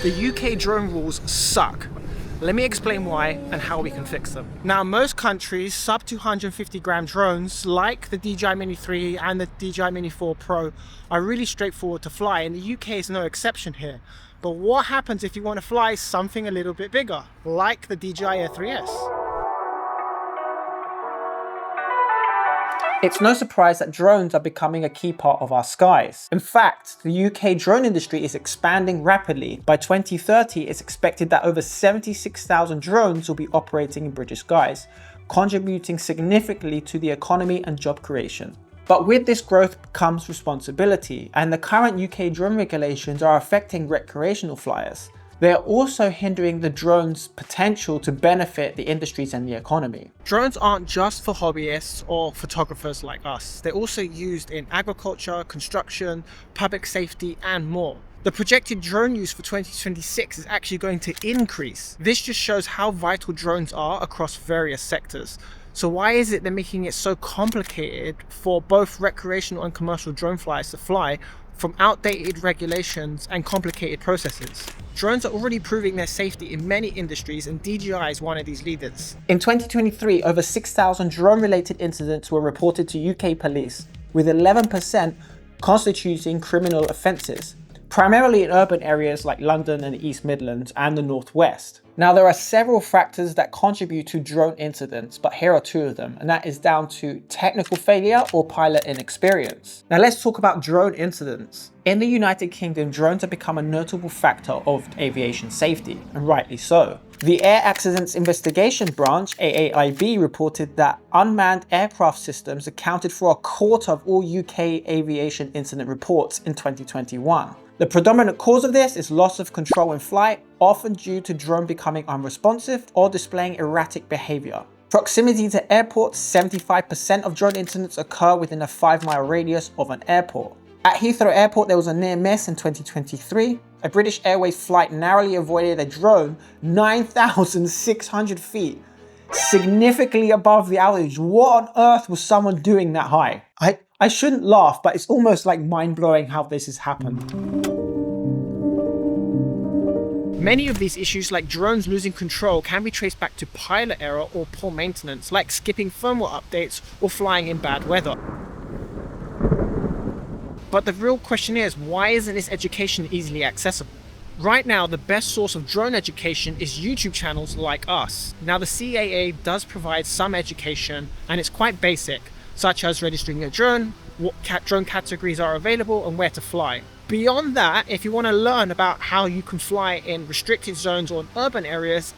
The UK drone rules suck. Let me explain why and how we can fix them. Now, most countries, sub 250 gram drones like the DJI Mini 3 and the DJI Mini 4 Pro are really straightforward to fly, and the UK is no exception here. But what happens if you want to fly something a little bit bigger, like the DJI Air 3S? It's no surprise that drones are becoming a key part of our skies. In fact, the UK drone industry is expanding rapidly. By 2030, it's expected that over 76,000 drones will be operating in British skies, contributing significantly to the economy and job creation. But with this growth comes responsibility, and the current UK drone regulations are affecting recreational flyers. They are also hindering the drone's potential to benefit the industries and the economy. Drones aren't just for hobbyists or photographers like us. They're also used in agriculture, construction, public safety, and more. The projected drone use for 2026 is actually going to increase. This just shows how vital drones are across various sectors. So why is it they're making it so complicated for both recreational and commercial drone flyers to fly from outdated regulations and complicated processes? Drones are already proving their safety in many industries, and DJI is one of these leaders. In 2023, over 6,000 drone-related incidents were reported to UK police, with 11% constituting criminal offences, primarily in urban areas like London and the East Midlands and the North West. Now, there are several factors that contribute to drone incidents, but here are two of them, and that is down to technical failure or pilot inexperience. Now, let's talk about drone incidents. In the United Kingdom, drones have become a notable factor of aviation safety, and rightly so. The Air Accidents Investigation Branch, AAIB, reported that unmanned aircraft systems accounted for a quarter of all UK aviation incident reports in 2021. The predominant cause of this is loss of control in flight, often due to drone becoming unresponsive or displaying erratic behavior. Proximity to airports: 75% of drone incidents occur within a 5-mile radius of an airport. At Heathrow Airport, there was a near miss in 2023. A British Airways flight narrowly avoided a drone 9,600 feet, significantly above the altitude. What on earth was someone doing that high? I shouldn't laugh, but it's almost like mind-blowing how this has happened. Many of these issues, like drones losing control, can be traced back to pilot error or poor maintenance, like skipping firmware updates or flying in bad weather. But the real question is, why isn't this education easily accessible? Right now, the best source of drone education is YouTube channels like us. Now, the CAA does provide some education, and it's quite basic, such as registering your drone, what drone categories are available, and where to fly. Beyond that, if you want to learn about how you can fly in restricted zones or in urban areas,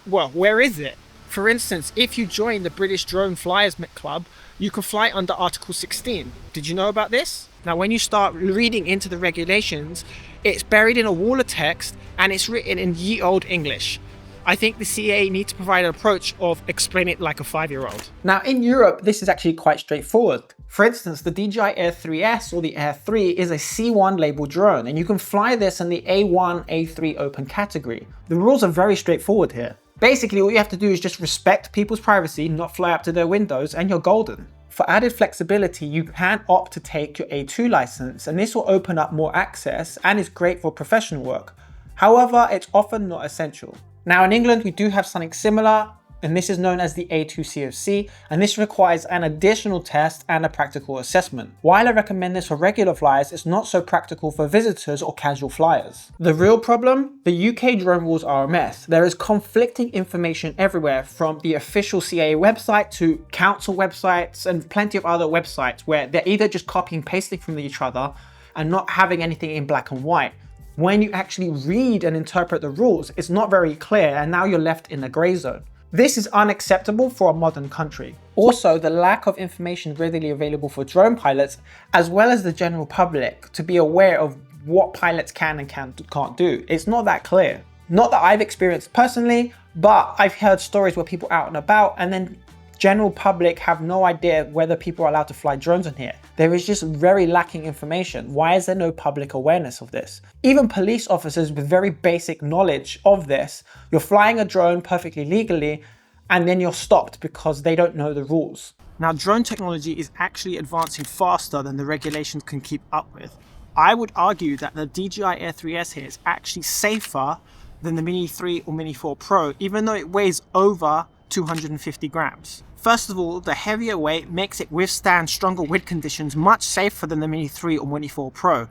where is it? For instance, if you join the British Drone Flyers Club, you can fly under Article 16. Did you know about this? Now, when you start reading into the regulations, it's buried in a wall of text and it's written in ye old English. I think the CAA needs to provide an approach of explaining it like a 5-year-old. Now, in Europe, this is actually quite straightforward. For instance, the DJI Air 3S or the Air 3 is a C1 labeled drone, and you can fly this in the A1, A3 open category. The rules are very straightforward here. Basically, all you have to do is just respect people's privacy, not fly up to their windows, and you're golden. For added flexibility, you can opt to take your A2 license, and this will open up more access and is great for professional work. However, it's often not essential. Now, in England, we do have something similar, and this is known as the A2 COC, and this requires an additional test and a practical assessment. While I recommend this for regular flyers, it's not so practical for visitors or casual flyers. The real problem? The UK drone rules are a mess. There is conflicting information everywhere, from the official CAA website to council websites and plenty of other websites where they're either just copying and pasting from each other and not having anything in black and white. When you actually read and interpret the rules, it's not very clear, and now you're left in a grey zone. This is unacceptable for a modern country. Also, the lack of information readily available for drone pilots, as well as the general public, to be aware of what pilots can and can't do. It's not that clear. Not that I've experienced personally, but I've heard stories where people out and about, and then general public have no idea whether people are allowed to fly drones in here. There is just very lacking information. Why is there no public awareness of this? Even police officers with very basic knowledge of this, you're flying a drone perfectly legally, and then you're stopped because they don't know the rules. Now, drone technology is actually advancing faster than the regulations can keep up with. I would argue that the DJI Air 3S here is actually safer than the Mini 3 or Mini 4 Pro, even though it weighs over 250 grams. First of all, the heavier weight makes it withstand stronger wind conditions much safer than the Mini 3 or Mini 4 Pro.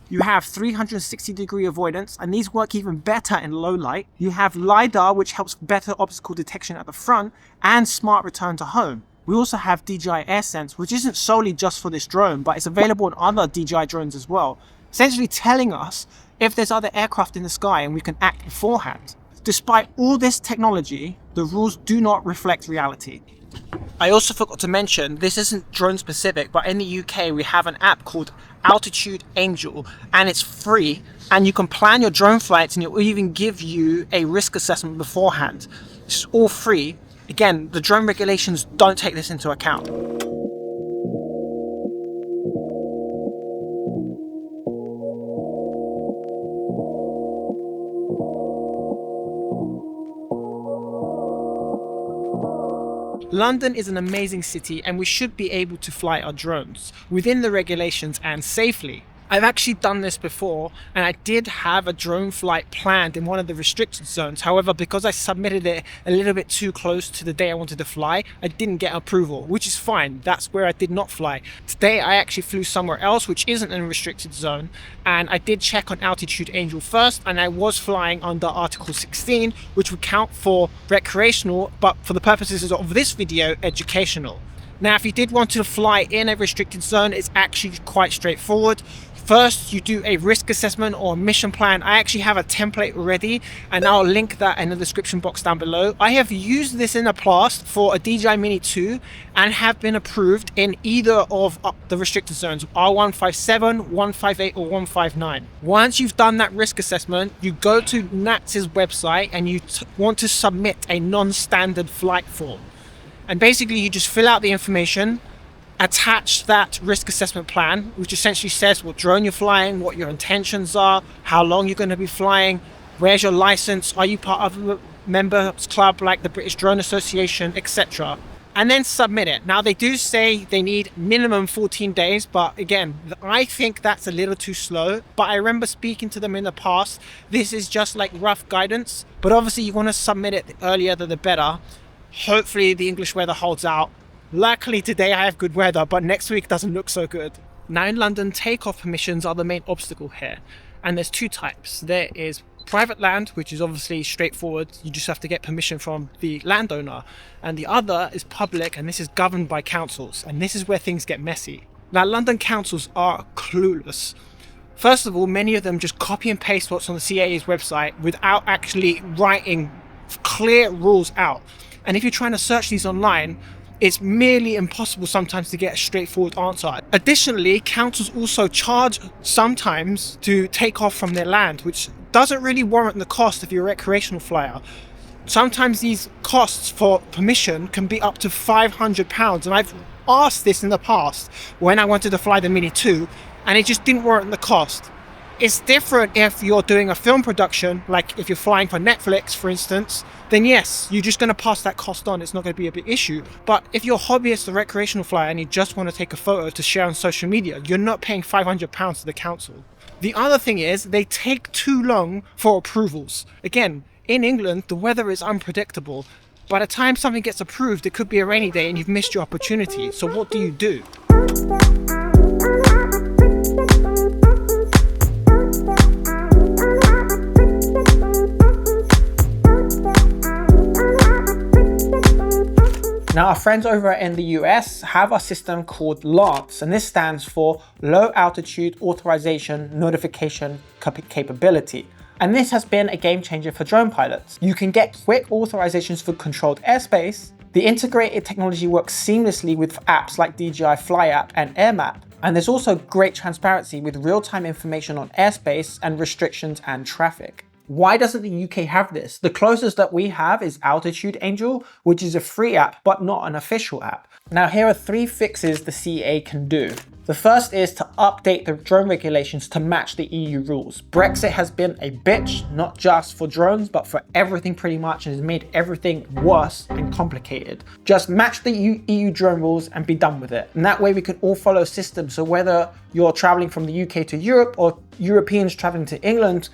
You have 360-degree avoidance, and these work even better in low light. You have LiDAR, which helps better obstacle detection at the front, and smart return to home. We also have DJI Air Sense, which isn't solely just for this drone, but it's available on other DJI drones as well, essentially telling us if there's other aircraft in the sky and we can act beforehand. Despite all this technology, the rules do not reflect reality. I also forgot to mention, this isn't drone specific, but in the UK we have an app called Altitude Angel, and it's free, and you can plan your drone flights, and it will even give you a risk assessment beforehand. It's all free. Again, the drone regulations don't take this into account. London is an amazing city, and we should be able to fly our drones within the regulations and safely. I've actually done this before, and I did have a drone flight planned in one of the restricted zones. However, because I submitted it a little bit too close to the day I wanted to fly, I didn't get approval, which is fine. That's where I did not fly. Today, I actually flew somewhere else, which isn't in a restricted zone, and I did check on Altitude Angel first, and I was flying under Article 16, which would count for recreational, but for the purposes of this video, educational. Now, if you did want to fly in a restricted zone, it's actually quite straightforward. First, you do a risk assessment or mission plan. I actually have a template already, and I'll link that in the description box down below. I have used this in the past for a DJI Mini 2 and have been approved in either of the restricted zones, R157, 158 or 159. Once you've done that risk assessment, you go to NATS's website and you want to submit a non-standard flight form. And basically you just fill out the information, attach that risk assessment plan, which essentially says what drone you're flying, what your intentions are, how long you're going to be flying, where's your license, are you part of a members club like the British Drone Association, etc. And then submit it. Now, they do say they need minimum 14 days, but again, I think that's a little too slow. But I remember speaking to them in the past. This is just like rough guidance, but obviously you want to submit it the earlier the better. Hopefully the English weather holds out. Luckily today I have good weather, but next week doesn't look so good. Now in London, takeoff permissions are the main obstacle here. And there's two types. There is private land, which is obviously straightforward. You just have to get permission from the landowner. And the other is public, and this is governed by councils. And this is where things get messy. Now, London councils are clueless. First of all, many of them just copy and paste what's on the CAA's website without actually writing clear rules out. And if you're trying to search these online, it's merely impossible sometimes to get a straightforward answer. Additionally, councils also charge sometimes to take off from their land, which doesn't really warrant the cost if you're a recreational flyer. Sometimes these costs for permission can be up to £500, and I've asked this in the past when I wanted to fly the Mini 2, and it just didn't warrant the cost. It's different if you're doing a film production, like if you're flying for Netflix, for instance, then yes, you're just going to pass that cost on. It's not going to be a big issue. But if you're a hobbyist or recreational flyer and you just want to take a photo to share on social media, you're not paying £500 to the council. The other thing is they take too long for approvals. Again, in England, the weather is unpredictable. By the time something gets approved, it could be a rainy day and you've missed your opportunity. So what do you do? Now, our friends over in the US have a system called LAANC, and this stands for Low Altitude Authorization Notification Capability. And this has been a game changer for drone pilots. You can get quick authorizations for controlled airspace. The integrated technology works seamlessly with apps like DJI Fly App and Air Map. And there's also great transparency with real-time information on airspace and restrictions and traffic. Why doesn't the UK have this? The closest that we have is Altitude Angel, which is a free app, but not an official app. Now, here are 3 fixes the CAA can do. The first is to update the drone regulations to match the EU rules. Brexit has been a bitch, not just for drones, but for everything pretty much, and has made everything worse and complicated. Just match the EU drone rules and be done with it. And that way we can all follow systems. So whether you're traveling from the UK to Europe or Europeans traveling to England,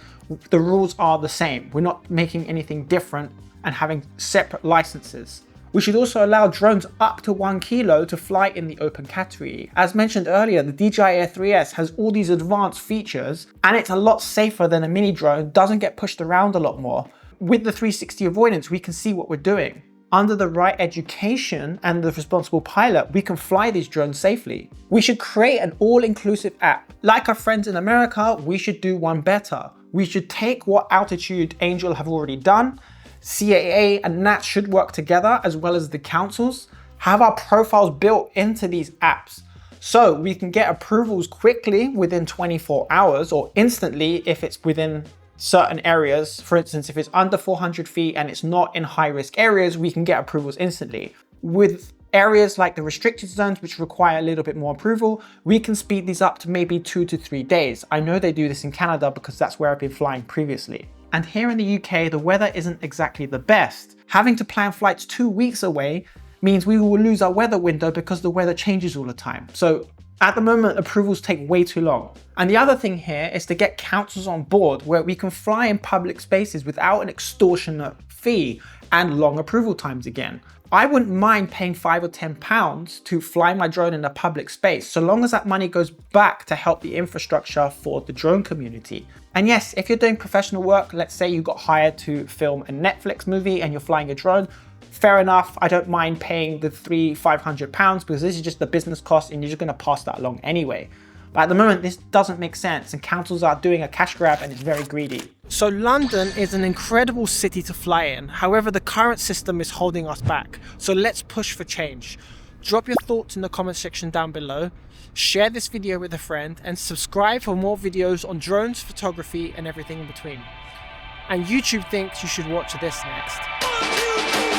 the rules are the same. We're not making anything different and having separate licenses. We should also allow drones up to 1 kilo to fly in the open category. As mentioned earlier, the DJI Air 3S has all these advanced features, and it's a lot safer than a mini drone, doesn't get pushed around a lot more. With the 360 avoidance, we can see what we're doing. Under the right education and the responsible pilot, we can fly these drones safely. We should create an all-inclusive app. Like our friends in America, we should do one better. We should take what Altitude Angel have already done. CAA and NAT should work together, as well as the councils, have our profiles built into these apps so we can get approvals quickly within 24 hours or instantly if it's within certain areas. For instance, if it's under 400 feet and it's not in high risk areas, we can get approvals instantly. With areas like the restricted zones, which require a little bit more approval, we can speed these up to maybe 2 to 3 days. I know they do this in Canada because that's where I've been flying previously. And here in the UK, the weather isn't exactly the best. Having to plan flights 2 weeks away means we will lose our weather window because the weather changes all the time. So at the moment, approvals take way too long. And the other thing here is to get councils on board where we can fly in public spaces without an extortionate fee and long approval times again. I wouldn't mind paying £5 or £10 to fly my drone in a public space, so long as that money goes back to help the infrastructure for the drone community. And yes, if you're doing professional work, let's say you got hired to film a Netflix movie and you're flying a drone, fair enough, I don't mind paying the £500 because this is just the business cost and you're just gonna pass that along anyway. But at the moment, this doesn't make sense and councils are doing a cash grab and it's very greedy. So London is an incredible city to fly in. However, the current system is holding us back. So let's push for change. Drop your thoughts in the comment section down below. Share this video with a friend and subscribe for more videos on drones, photography and everything in between. And YouTube thinks you should watch this next.